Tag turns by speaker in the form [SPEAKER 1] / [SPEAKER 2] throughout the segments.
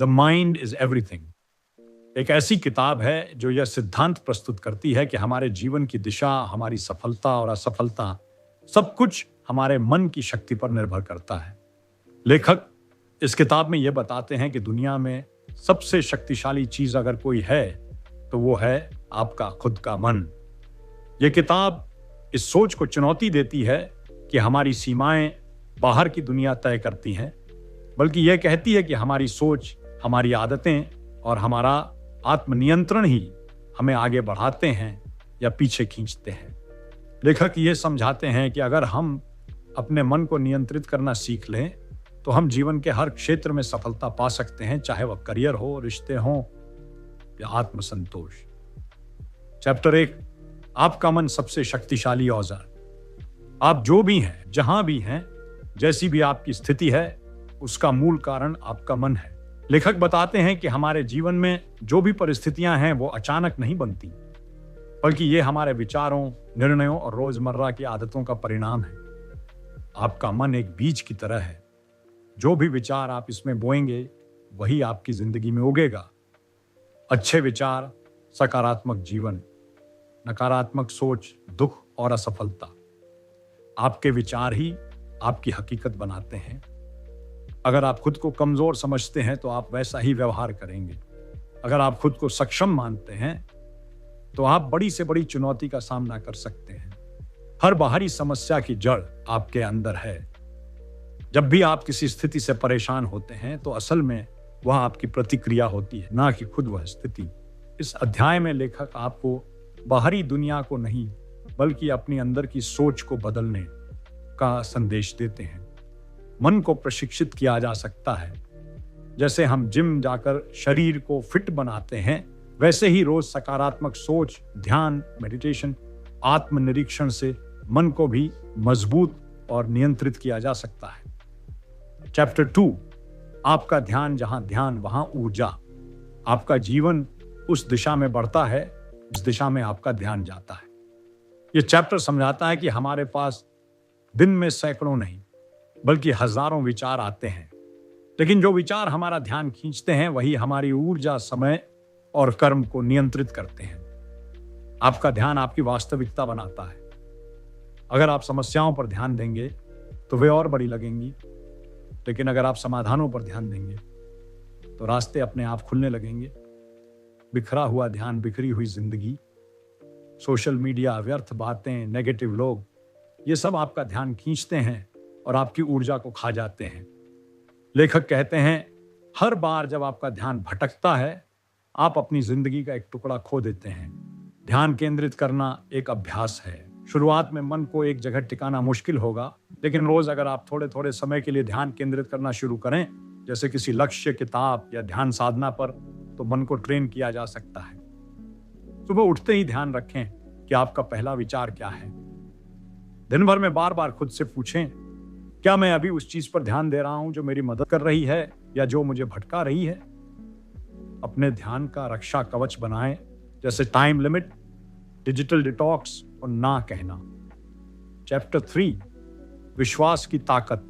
[SPEAKER 1] The mind is everything. एक ऐसी किताब है जो यह सिद्धांत प्रस्तुत करती है कि हमारे जीवन की दिशा, हमारी सफलता और असफलता, सब कुछ हमारे मन की शक्ति पर निर्भर करता है। लेखक इस किताब में यह बताते हैं कि दुनिया में सबसे शक्तिशाली चीज अगर कोई है तो वो है आपका खुद का मन। यह किताब इस सोच को चुनौती देती है कि हमारी सीमाएं बाहर की दुनिया तय करती हैं, बल्कि यह कहती है कि हमारी सोच, हमारी आदतें और हमारा आत्मनियंत्रण ही हमें आगे बढ़ाते हैं या पीछे खींचते हैं। लेखक ये समझाते हैं कि अगर हम अपने मन को नियंत्रित करना सीख लें तो हम जीवन के हर क्षेत्र में सफलता पा सकते हैं, चाहे वह करियर हो, रिश्ते हो या आत्मसंतोष। चैप्टर 1, आपका मन सबसे शक्तिशाली औजार। आप जो भी हैं, जहां भी हैं, जैसी भी आपकी स्थिति है, उसका मूल कारण आपका मन है। लेखक बताते हैं कि हमारे जीवन में जो भी परिस्थितियां हैं वो अचानक नहीं बनती, बल्कि ये हमारे विचारों, निर्णयों और रोजमर्रा की आदतों का परिणाम है। आपका मन एक बीज की तरह है। जो भी विचार आप इसमें बोएंगे वही आपकी जिंदगी में उगेगा। अच्छे विचार, सकारात्मक जीवन, नकारात्मक सोच, दुख और असफलता। आपके विचार ही आपकी हकीकत बनाते हैं। अगर आप खुद को कमजोर समझते हैं तो आप वैसा ही व्यवहार करेंगे। अगर आप खुद को सक्षम मानते हैं तो आप बड़ी से बड़ी चुनौती का सामना कर सकते हैं। हर बाहरी समस्या की जड़ आपके अंदर है। जब भी आप किसी स्थिति से परेशान होते हैं तो असल में वह आपकी प्रतिक्रिया होती है, ना कि खुद वह स्थिति। इस अध्याय में लेखक आपको बाहरी दुनिया को नहीं, बल्कि अपनी अंदर की सोच को बदलने का संदेश देते हैं। मन को प्रशिक्षित किया जा सकता है। जैसे हम जिम जाकर शरीर को फिट बनाते हैं, वैसे ही रोज सकारात्मक सोच, ध्यान, मेडिटेशन, आत्मनिरीक्षण से मन को भी मजबूत और नियंत्रित किया जा सकता है। चैप्टर 2, आपका ध्यान जहां ध्यान वहां ऊर्जा। आपका जीवन उस दिशा में बढ़ता है जिस दिशा में आपका ध्यान जाता है। यह चैप्टर समझाता है कि हमारे पास दिन में सैकड़ों नहीं बल्कि हजारों विचार आते हैं, लेकिन जो विचार हमारा ध्यान खींचते हैं वही हमारी ऊर्जा, समय और कर्म को नियंत्रित करते हैं। आपका ध्यान आपकी वास्तविकता बनाता है। अगर आप समस्याओं पर ध्यान देंगे तो वे और बड़ी लगेंगी, लेकिन अगर आप समाधानों पर ध्यान देंगे तो रास्ते अपने आप खुलने लगेंगे। बिखरा हुआ ध्यान, बिखरी हुई जिंदगी, सोशल मीडिया, व्यर्थ बातें, नेगेटिव लोग, ये सब आपका ध्यान खींचते हैं और आपकी ऊर्जा को खा जाते हैं। लेखक कहते हैं, हर बार जब आपका ध्यान भटकता है, आप अपनी जिंदगी का एक टुकड़ा खो देते हैं। ध्यान केंद्रित करना एक अभ्यास है। शुरुआत में मन को एक जगह टिकाना मुश्किल होगा, लेकिन रोज अगर आप थोड़े थोड़े समय के लिए ध्यान केंद्रित करना शुरू करें, जैसे किसी लक्ष्य, किताब या ध्यान साधना पर, तो मन को ट्रेन किया जा सकता है। सुबह उठते ही ध्यान रखें कि आपका पहला विचार क्या है। दिन भर में बार बार खुद से पूछें, क्या मैं अभी उस चीज पर ध्यान दे रहा हूं जो मेरी मदद कर रही है या जो मुझे भटका रही है। अपने ध्यान का रक्षा कवच बनाएं, जैसे टाइम लिमिट, डिजिटल डिटॉक्स और ना कहना। चैप्टर 3, विश्वास की ताकत।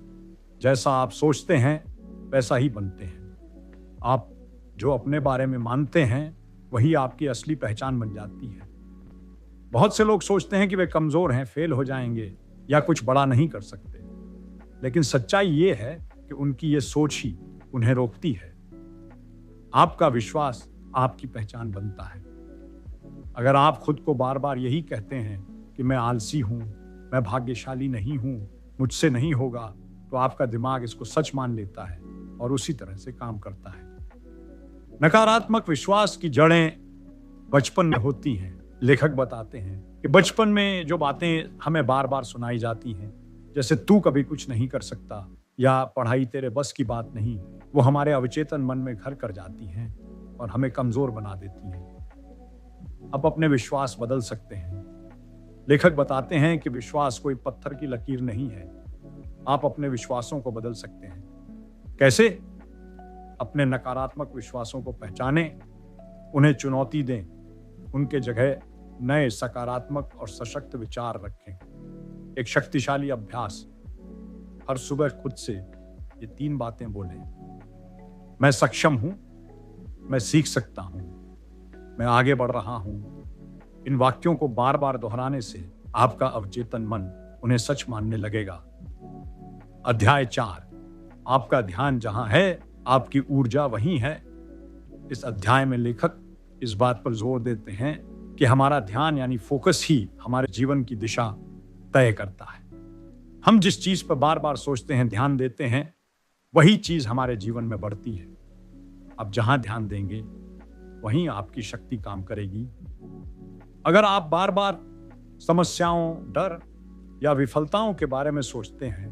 [SPEAKER 1] जैसा आप सोचते हैं वैसा ही बनते हैं। आप जो अपने बारे में मानते हैं वही आपकी असली पहचान बन जाती है। बहुत से लोग सोचते हैं कि वे कमजोर हैं, फेल हो जाएंगे या कुछ बड़ा नहीं कर सकते, लेकिन सच्चाई ये है कि उनकी ये सोच ही उन्हें रोकती है। आपका विश्वास आपकी पहचान बनता है। अगर आप खुद को बार बार यही कहते हैं कि मैं आलसी हूं, मैं भाग्यशाली नहीं हूं, मुझसे नहीं होगा, तो आपका दिमाग इसको सच मान लेता है और उसी तरह से काम करता है। नकारात्मक विश्वास की जड़ें बचपन में होती हैं। लेखक बताते हैं कि बचपन में जो बातें हमें बार बार सुनाई जाती हैं, जैसे तू कभी कुछ नहीं कर सकता या पढ़ाई तेरे बस की बात नहीं, वो हमारे अवचेतन मन में घर कर जाती हैं और हमें कमजोर बना देती हैं। आप अपने विश्वास बदल सकते हैं। लेखक बताते हैं कि विश्वास कोई पत्थर की लकीर नहीं है। आप अपने विश्वासों को बदल सकते हैं। कैसे? अपने नकारात्मक विश्वासों को पहचानें, उन्हें चुनौती दें, उनके जगह नए सकारात्मक और सशक्त विचार रखें। एक शक्तिशाली अभ्यास, हर सुबह खुद से ये 3 बातें बोलें। मैं सक्षम हूं, मैं सीख सकता हूं, मैं आगे बढ़ रहा हूं। इन वाक्यों को बार बार दोहराने से आपका अवचेतन मन उन्हें सच मानने लगेगा। अध्याय 4, आपका ध्यान जहां है, आपकी ऊर्जा वहीं है। इस अध्याय में लेखक इस बात पर जोर देते हैं कि हमारा ध्यान यानी फोकस ही हमारे जीवन की दिशा तय करता है। हम जिस चीज पर बार बार सोचते हैं, ध्यान देते हैं, वही चीज हमारे जीवन में बढ़ती है। आप जहां ध्यान देंगे वहीं आपकी शक्ति काम करेगी। अगर आप बार बार समस्याओं, डर या विफलताओं के बारे में सोचते हैं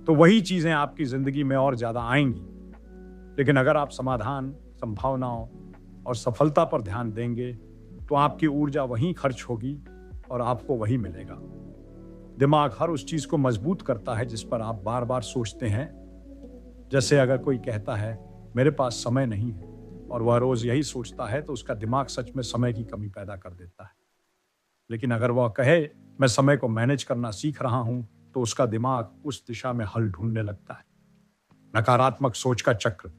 [SPEAKER 1] तो वही चीजें आपकी जिंदगी में और ज्यादा आएंगी। लेकिन अगर आप समाधान, संभावनाओं और सफलता पर ध्यान देंगे तो आपकी ऊर्जा वहीं खर्च होगी और आपको वही मिलेगा। दिमाग हर उस चीज को मजबूत करता है जिस पर आप बार बार सोचते हैं। जैसे अगर कोई कहता है मेरे पास समय नहीं है और वह रोज यही सोचता है तो उसका दिमाग सच में समय की कमी पैदा कर देता है। लेकिन अगर वह कहे मैं समय को मैनेज करना सीख रहा हूं तो उसका दिमाग उस दिशा में हल ढूंढने लगता है। नकारात्मक सोच का चक्र।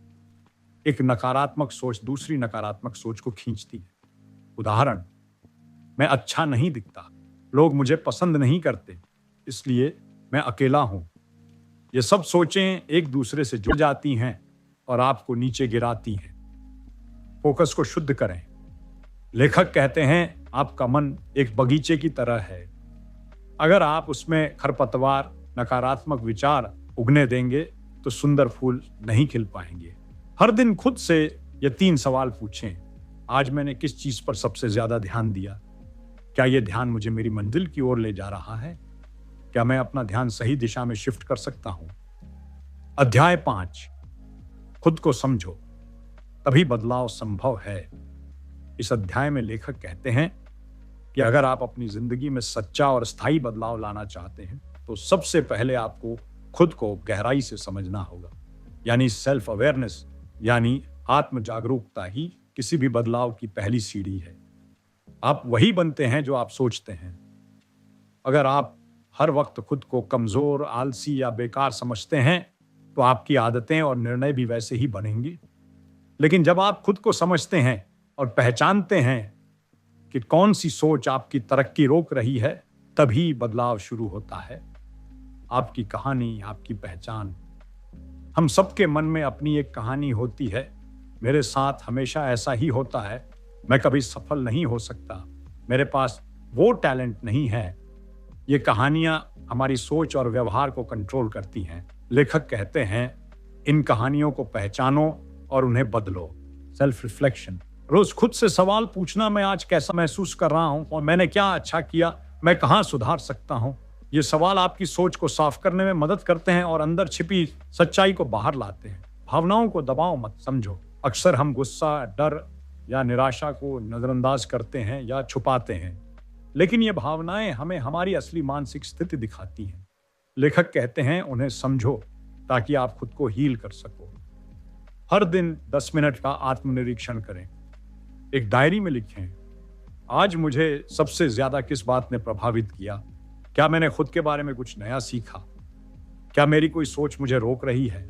[SPEAKER 1] एक नकारात्मक सोच दूसरी नकारात्मक सोच को खींचती है। उदाहरण, मैं अच्छा नहीं दिखता, लोग मुझे पसंद नहीं करते, इसलिए मैं अकेला हूं। ये सब सोचें एक दूसरे से जुड़ जाती हैं और आपको नीचे गिराती हैं। फोकस को शुद्ध करें। लेखक कहते हैं आपका मन एक बगीचे की तरह है। अगर आप उसमें खरपतवार, नकारात्मक विचार उगने देंगे तो सुंदर फूल नहीं खिल पाएंगे। हर दिन खुद से ये 3 सवाल पूछें। आज मैंने किस चीज पर सबसे ज्यादा ध्यान दिया? क्या यह ध्यान मुझे मेरी मंजिल की ओर ले जा रहा है? क्या मैं अपना ध्यान सही दिशा में शिफ्ट कर सकता हूं? अध्याय 5, खुद को समझो, तभी बदलाव संभव है। इस अध्याय में लेखक कहते हैं कि अगर आप अपनी जिंदगी में सच्चा और स्थायी बदलाव लाना चाहते हैं तो सबसे पहले आपको खुद को गहराई से समझना होगा। यानी सेल्फ अवेयरनेस, यानी आत्म जागरूकता ही किसी भी बदलाव की पहली सीढ़ी है। आप वही बनते हैं जो आप सोचते हैं। अगर आप हर वक्त खुद को कमजोर, आलसी या बेकार समझते हैं तो आपकी आदतें और निर्णय भी वैसे ही बनेंगे। लेकिन जब आप खुद को समझते हैं और पहचानते हैं कि कौन सी सोच आपकी तरक्की रोक रही है, तभी बदलाव शुरू होता है। आपकी कहानी, आपकी पहचान। हम सबके मन में अपनी एक कहानी होती है। मेरे साथ हमेशा ऐसा ही होता है, मैं कभी सफल नहीं हो सकता, मेरे पास वो टैलेंट नहीं है। ये कहानियां हमारी सोच और व्यवहार को कंट्रोल करती हैं। लेखक कहते हैं इन कहानियों को पहचानो और उन्हें बदलो। Self reflection. रोज खुद से सवाल पूछना, मैं आज कैसा महसूस कर रहा हूं और मैंने क्या अच्छा किया, मैं कहां सुधार सकता हूं। ये सवाल आपकी सोच को साफ करने में मदद करते हैं और अंदर छिपी सच्चाई को बाहर लाते हैं। भावनाओं को दबाओ मत, समझो। अक्सर हम गुस्सा, डर या निराशा को नजरअंदाज करते हैं या छुपाते हैं, लेकिन ये भावनाएं हमें हमारी असली मानसिक स्थिति दिखाती हैं। लेखक कहते हैं उन्हें समझो ताकि आप खुद को हील कर सको। हर दिन 10 मिनट का आत्मनिरीक्षण करें। एक डायरी में लिखें, आज मुझे सबसे ज्यादा किस बात ने प्रभावित किया? क्या मैंने खुद के बारे में कुछ नया सीखा? क्या मेरी कोई सोच मुझे रोक रही है?